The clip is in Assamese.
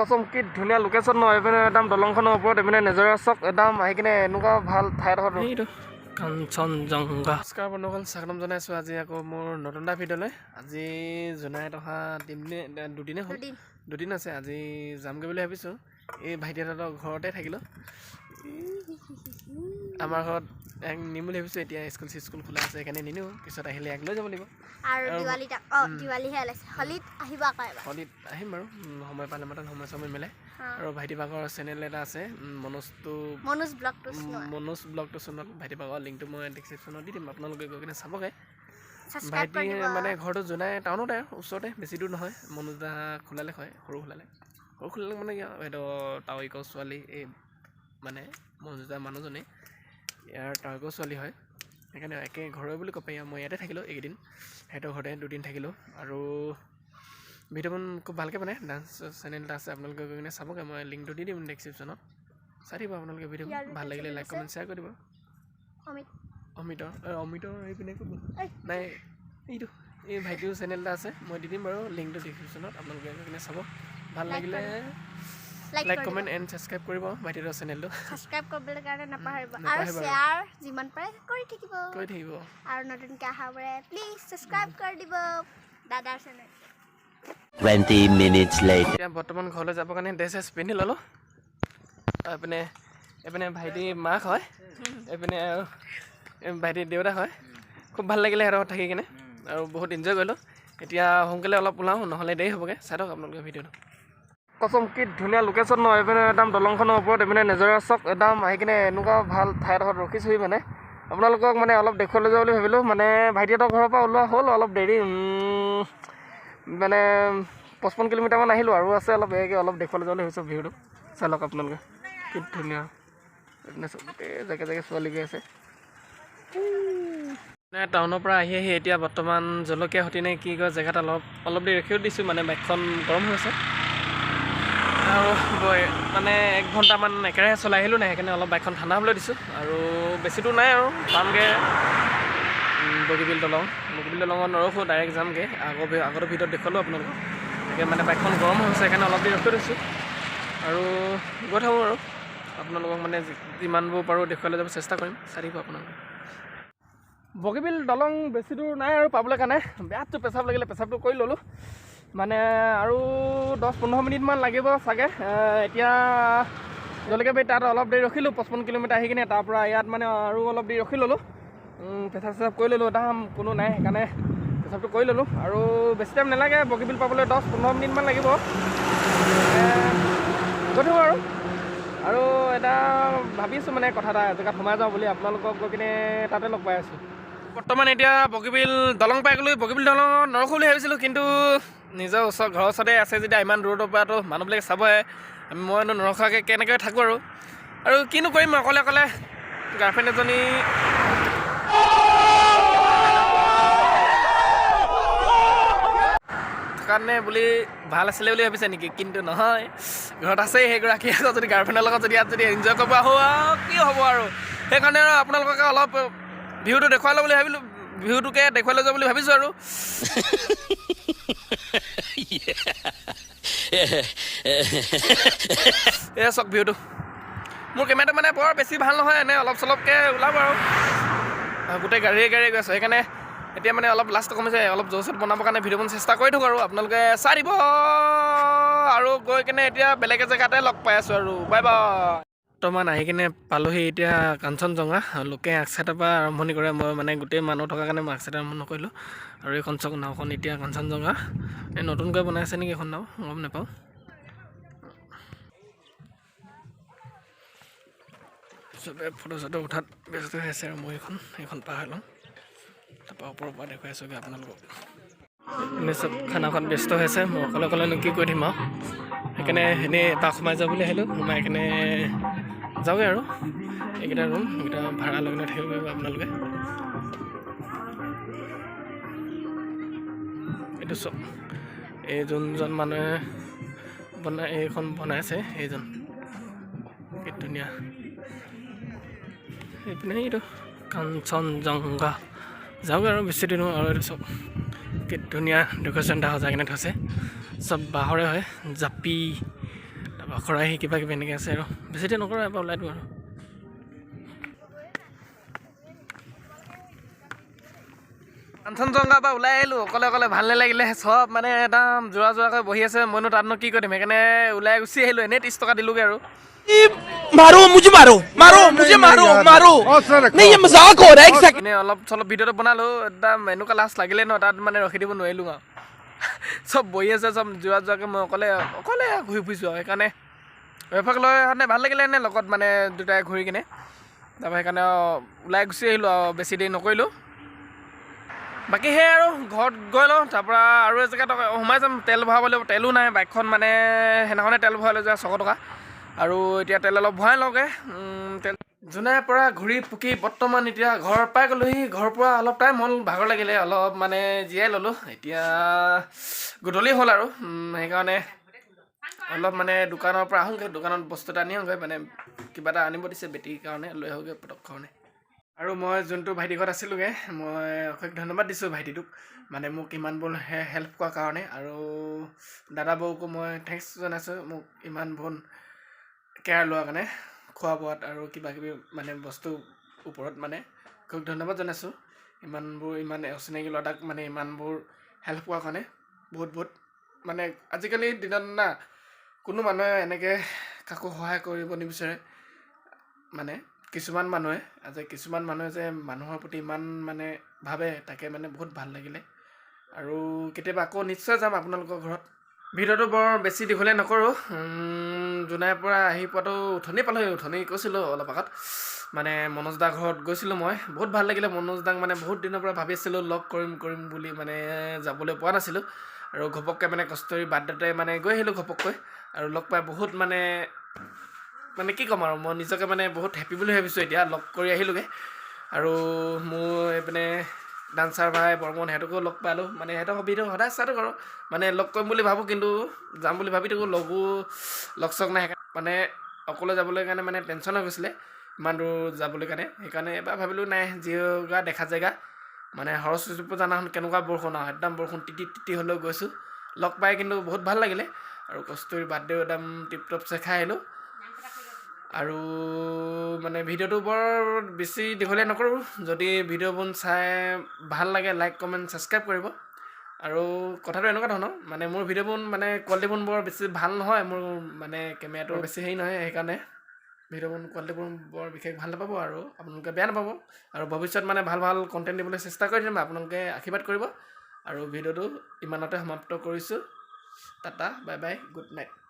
কচম কি ধুনীয়া লোকেশ্যন ন এইপিনে একদম দলংখনৰ ওপৰত এইপিনে নিজৰা চক একদম আহি কিনে এনেকুৱা ভাল ঠাইডোখৰত এইটো কাঞ্চনজংঘা। নমস্কাৰ বন্ধুসকল, স্বাগতম জনাইছোঁ আজি আকৌ মোৰ নতুন এটা ভিডিঅ'লৈ। আজি জোনাইত অহা দুদিন আছে। আজি যামগৈ বুলি ভাবিছোঁ। এই ভাইটিহঁতৰ ঘৰতে থাকিলোঁ। আমাৰ ঘৰত নিম বুলি ভাবিছোঁ। এতিয়া স্কুল খোলা আছে সেইকাৰণে নিনিওঁ, পিছত আহিলে এক লৈ যাব লাগিব। আৰু দিৱালীহে ওলাইছে, হলিত আহিব আকৌ এবাৰ। হলিত আহিম বাৰু, সময় পালে মাত্ৰ সময় মিলাই। আৰু ভাইটি ভাগৰ চেনেল এটা আছে, মনোজ ব্লগটো চোনত ভাইটি ভাগৰ লিংকটো মই ডিছক্ৰিপশ্যনত দি দিম, আপোনালোকে গৈ কিনে চাবগৈ। ভাইটি মানে ঘৰটো জোনাই টাউনতে ওচৰতে, বেছি দূৰ নহয়। মনোজ দা খোলালে হয়, সৰু খোলালে মানে কি সেইটো টাৱৈকৰ ছোৱালী, এই মানে মনোজ দা মানুহজনী ইয়াৰ টাৱৈকৰ ছোৱালী হয়, সেইকাৰণে একে ঘৰৰে বুলি ক'ব পাৰি। মই ইয়াতে থাকিলোঁ এইকেইদিন, সিহঁতৰ ঘৰতে দুদিন থাকিলোঁ। আৰু ভিডিঅ'খন খুব ভালকৈ বনাই, ডান্স চেনেল এটা আছে, আপোনালোকে গৈ কিনে চাবগৈ। মই লিংকটো দি দিম ডিছক্ৰিপশ্যনত, চাই দিব আপোনালোকে। ভিডিঅ' ভাল লাগিলে লাইক কমেণ্ট শ্বেয়াৰ কৰি দিব। অমিতৰ এইপিনে ক'ব নাই, এইটো এই ভাইটিৰ চেনেল এটা আছে, মই দি দিম বাৰু লিংকটো ডিছক্ৰিপশ্যনত, আপোনালোকে গৈ কিনে চাব। ভাল লাগিলে লাইক কমেণ্ট এণ্ড ছাবস্ক্ৰাইব কৰিব ভাইটিৰ চেনেলটো। ছাবস্ক্ৰাইব কৰিবলৈ কাৰণে নাপাহৰিব, আৰু শ্বেয়াৰ যিমান পাৰে কৰি থাকিব। আৰু নতুনকৈ অহাবোৰে প্লিজ ছাবস্ক্ৰাইব কৰি দিব দাদাৰ চেনেল। 20 minutes later. এতিয়া বৰ্তমান ঘৰলৈ যাবৰ কাৰণে ড্ৰেছ পিন্ধি ল'লোঁ। এইপিনে ভাইটি মাক হয়, এইপিনে আৰু ভাইটি দেউতা হয়। খুব ভাল লাগিলে সিহঁতৰ থাকি কিনে, আৰু বহুত এনজয় কৰিলোঁ। এতিয়া সোনকালে অলপ ওলাওঁ, নহ'লে দেৰি হ'বগৈ। চাই থাকক আপোনালোকে ভিডিঅ'টো। কচম কি ধুনীয়া লোকেশ্যন ন এইপিনে একদম দলংখনৰ ওপৰত এইপিনে নিজৰা চক একদম আহি কিনে এনেকুৱা ভাল ঠাইডোখৰত ৰখিছোঁহি। মানে আপোনালোকক মানে অলপ দেখুৱাই লৈ যাওঁ বুলি ভাবিলোঁ। মানে ভাইটিহঁতৰ ঘৰৰ পৰা ওলোৱা হ'ল অলপ দেৰি, মানে 55 কিলোমিটাৰমান আহিলোঁ, আৰু আছে অলপ অলপ দেখুৱালৈ যাবলৈ ভাবিছোঁ। ভিউটো চাই লওক আপোনালোকে, কি ধুনীয়া। এইপিনে গোটেই জেগাই ছোৱালী গৈ আছে। টাউনৰ পৰা আহি এতিয়া বৰ্তমান জলকীয়া সতি নে কি কয় জেগাত অলপ দেৰি ৰখিও দিছোঁ। মানে বাইকখন গৰম হৈ আছে, আৰু মানে 1 ঘণ্টামান একেৰাহে চলাই আহিলোঁ নাই, সেইকাৰণে অলপ বাইকখন ঠাণ্ডা হ'বলৈ দিছোঁ। আৰু বেছি দূৰ নাই আৰু পামগৈ বগীবিল দলঙত নৰখোঁ, ডাইৰেক্ট যামগৈ। আগতে ভিডিঅ'ত দেখুৱালোঁ আপোনালোকক। তাকে মানে বাইকখন গৰম হৈছে, সেইকাৰণে অলপ দেৰি ৰখি দিছোঁ। আৰু গৈ থাকোঁ আৰু আপোনালোকক মানে যিমানবোৰ পাৰোঁ দেখুৱাই লৈ যাব চেষ্টা কৰিম। চাই দিব আপোনালোকে। বগীবিল দলং বেছি দূৰ নাই আৰু পাবলৈ কাৰণে। বেয়াটো পেচাব লাগিলে, পেচাবটো কৰি ল'লোঁ। মানে আৰু 10-15 মিনিটমান লাগিব চাগে। এতিয়া জলকীয়া বাৰী তাত অলপ দেৰি ৰখিলোঁ, 55 কিলোমিটাৰ আহি কিনে তাৰপৰা ইয়াত মানে আৰু অলপ দেৰি ৰখি ল'লোঁ। পেচাব কৰি ল'লোঁ, দাম কোনো নাই সেইকাৰণে পেচাবটো কৰি ল'লোঁ। আৰু বেছি টাইম নালাগে বগীবিল পাবলৈ, 10-15 মিনিটমান লাগিব। গৈ থাকোঁ আৰু এটা ভাবিছোঁ মানে কথা এটা, জেগাত সোমাই যাওঁ বুলি। আপোনালোকক গৈ কিনে তাতে লগ পাই আছোঁ। বৰ্তমান এতিয়া বগীবিল দলং পাই গ'লোঁ। বগীবিল দলঙত নৰখোঁ বুলি ভাবিছিলোঁ, কিন্তু নিজৰ ঘৰৰ ওচৰতে আছে যেতিয়া ইমান দূৰৰ পৰাতো মানুহবিলাকে চাবহে, মইনো নৰখাকৈ কেনেকৈ থাকোঁ আৰু কিনো কৰিম অকলে গাৰ্লফ্ৰেণ্ড এজনী কাৰণে বুলি ভাল আছিলে বুলি ভাবিছে নেকি? কিন্তু নহয়, ঘৰত আছেই সেইগৰাকী। আকৌ যদি গাৰ্লফ্ৰেণ্ডৰ লগত যদি ইয়াত যদি এনজয় কৰিব আহোঁ আৰু কি হ'ব আৰু। সেইকাৰণে আৰু আপোনালোকে অলপ ভিউটো দেখুৱাই লওঁ বুলি ভাবিলোঁ, ভিউটোকে দেখুৱাই লৈ যাওঁ বুলি ভাবিছোঁ। আৰু এয়া চাওক ভিউটো। মোৰ কেমেৰাটো মানে বৰ বেছি ভাল নহয়, এনে অলপ চলপকৈ ওলাব আৰু গোটেই গাড়ীয়ে গৈ আছোঁ। সেইকাৰণে এতিয়া মানে অলপ লাষ্টটো কমিছে, অলপ জোৰচত বনাবৰ কাৰণে ভিডিঅ'খন চেষ্টা কৰি থাকোঁ। আৰু আপোনালোকে চাই দিব। আৰু গৈ কিনে এতিয়া বেলেগ জেগাতে লগ পাই আছোঁ আৰু বাই বাই। বৰ্তমান আহি কিনে পালোহি এতিয়া কাঞ্চনজংঘা। লোকে আগচাইডৰ পৰা আৰম্ভণি কৰে, মই মানে গোটেই মানুহ থকাৰ কাৰণে মই আগচাইডে আৰম্ভ নকৰিলোঁ। আৰু এইখন চক নাওখন এতিয়া কাঞ্চনজংঘা এই নতুনকৈ বনাই আছে নেকি এখন নাও, গম নাপাওঁ। চবে ফটো চটো উঠাত ব্যস্ত হৈ আছে, আৰু মই এইখন পাৰ লওঁ, তাৰপৰা ওপৰৰ পৰা দেখুৱাই আছোঁগৈ আপোনালোকক। এনেই চব খানাখন ব্যস্ত হৈ আছে, মই অকলেনো কি কৰি দিম আৰু। সেইকাৰণে এনেই এপাক সোমাই যাওঁ বুলি আহিলোঁ। সোমাই কিনে যাওঁগৈ আৰু এইকেইটা ৰুম, এইকেইটা ভাড়া লৈ কিনে থাকিব পাৰিব আপোনালোকে। এইটো চব এই যোনজন মানুহে এইখন বনাইছে, এইজন কি ধুনীয়া। এইপিনে এইটো কাঞ্চনজংঘা যাওঁগৈ আৰু বেছি দিনো। আৰু এইটো চব কি ধুনীয়া ডেক'ৰেশ্যন এটা সজাই কিনে থৈছে, চব বাঁহৰে হয়। জাপি খৰাহি কিবা কিবি এনেকৈ আছে আৰু বেছি দেৰি নকৰোঁ এবাৰ ওলাই দিওঁ আৰু কাঞ্চন জংঘা পৰা ওলাই আহিলোঁ অকলে অকলে ভাল নালাগিলে চব মানে একদম যোৰাকৈ বহি আছে মইনো তাতনো কি কৰিম সেইকাৰণে ওলাই গুচি আহিলোঁ এনেই 30 টকা দিলোঁগৈ আৰু मारो मुझे मारो मारो मुझे मारो मारो नहीं ये मजाक हो रहा है एक सेकंड এনেই অলপ চলপ ভিডিঅ'টো বনালোঁ একদম এনেকুৱা লাজ লাগিলে ন তাত মানে ৰখি দিব নোৱাৰিলোঁ আৰু চব বহি আছে চব যোৰাকৈ মই অকলে অকলে ঘূৰি ফুৰিছোঁ আৰু সেইকাৰণে এফাক লৈ মানে ভাল লাগিলে এনে লগত মানে দুটাই ঘূৰি কিনে তাৰপৰা সেইকাৰণে ওলাই গুচি আহিলোঁ আৰু বেছি দেৰি নকৰিলোঁ বাকী সেই আৰু ঘৰত গৈ লওঁ তাৰপৰা আৰু এজেগাত সোমাই যাম তেল ভৰাব লাগিব তেলো নাই বাইকখন মানে সেইদিনাখনে তেল ভৰাই লৈ যোৱা 600 টকা আৰু এতিয়া তেল অলপ ভৰাই লওঁগৈ তেল জোনাইৰ পৰা ঘূৰি পকি বৰ্তমান এতিয়া ঘৰ পাই গ'লোহি ঘৰৰ পৰা অলপ টাইম হ'ল ভাগৰ লাগিলে অলপ মানে জীয়াই ল'লোঁ এতিয়া গধূলি হ'ল আৰু সেইকাৰণে অলপ মানে দোকানৰ পৰা আহোঁগৈ দোকানত বস্তু এটা আনি আহোঁগৈ মানে কিবা এটা আনিব দিছে বেটীৰ কাৰণে লৈ আহোঁগৈ পটক কাৰণে আৰু মই যোনটো ভাইটি ঘৰত আছিলোঁগৈ মই অশেষ ধন্যবাদ দিছোঁ ভাইটিটোক মানে মোক ইমানবোৰ হেল্প কৰাৰ কাৰণে আৰু দাদা বৌকো মই থেংকছ জনাইছোঁ মোক ইমানবোৰ কেয়াৰ লোৱাৰ কাৰণে খোৱা বোৱাত আৰু কিবা কিবি মানে বস্তুৰ ওপৰত মানে খুব ধন্যবাদ জনাইছোঁ ইমান অচিনাকি ল'ৰাক মানে ইমানবোৰ হেল্প কৰাৰ কাৰণে বহুত মানে আজিকালি দিনত না কোনো মানুহে এনেকৈ কাকো সহায় কৰিব নিবিচাৰে মানে কিছুমান মানুহে যে মানুহৰ প্ৰতি ইমান মানে ভাবে তাকে মানে বহুত ভাল লাগিলে আৰু কেতিয়াবা আকৌ নিশ্চয় যাম আপোনালোকৰ ঘৰত ভিডিঅ'টো বৰ বেছি দীঘলীয়া নকৰোঁ জোনাইৰ পৰা আহি পোৱাটো উঠনি কৈছিলোঁ অলপ আগত মানে মনোজ দাৰ ঘৰত গৈছিলোঁ মই বহুত ভাল লাগিলে মনোজ দাক মানে বহুত দিনৰ পৰা ভাবি আছিলোঁ লগ কৰিম বুলি মানে যাবলৈ পোৱা নাছিলোঁ আৰু ঘপককৈ মানে কষ্টৰি বাৰ্থডেতে মানে গৈ আহিলোঁ ঘপককৈ আৰু লগ পাই বহুত মানে কি ক'ম আৰু মই নিজকে মানে বহুত হেপী বুলি ভাবিছোঁ এতিয়া লগ কৰি আহিলোঁগৈ আৰু মোৰ এইপিনে ডান্সাৰ ভাই বৰ্মন সিহঁতকো লগ পালোঁ মানে সিহঁতৰ ভিডিঅ' সদায় চাই থাকোঁ আৰু মানে লগ কৰিম বুলি ভাবোঁ কিন্তু যাম বুলি ভাবি থাকোঁ লগ চগ নাই মানে অকলে যাবলৈ কাৰণে মানে টেনশ্যন হৈ গৈছিলে ইমান দূৰ যাবলৈ কাৰণে সেইকাৰণে এবাৰ ভাবিলোঁ নাই যিগা দেখা জেগা মানে সৰস্বতী পূজা দিনাখন কেনেকুৱা বৰষুণ আৰু একদম বৰষুণ তিতি হ'লেও গৈছোঁ লগ পাই কিন্তু বহুত ভাল লাগিলে আৰু কষ্টৰি বাৰ্থডে একদম টিপটপ খাই আহিলোঁ আৰু মানে ভিডিঅ'টো বৰ বেছি দীঘলীয়া নকৰোঁ যদি ভিডিঅ'বোৰ চাই ভাল লাগে লাইক কমেণ্ট ছাবস্ক্ৰাইব কৰিব আৰু কথাটো এনেকুৱা ধৰণৰ মানে মোৰ ভিডিঅ'বোৰ মানে কোৱালিটিবোৰ বৰ বেছি ভাল নহয় মোৰ মানে কেমেৰাটো বেছি হেৰি নহয় সেইকাৰণে ভিডিঅ'বোৰ কোৱালিটিবোৰ বৰ বিশেষ ভাল নাপাব আৰু আপোনালোকে বেয়া নাপাব আৰু ভৱিষ্যত মানে ভাল কণ্টেণ্ট দিবলৈ চেষ্টা কৰি দিম আপোনালোকে আশীৰ্বাদ কৰিব আৰু ভিডিঅ'টো ইমানতে সমাপ্ত কৰিছোঁ tata bye bye good night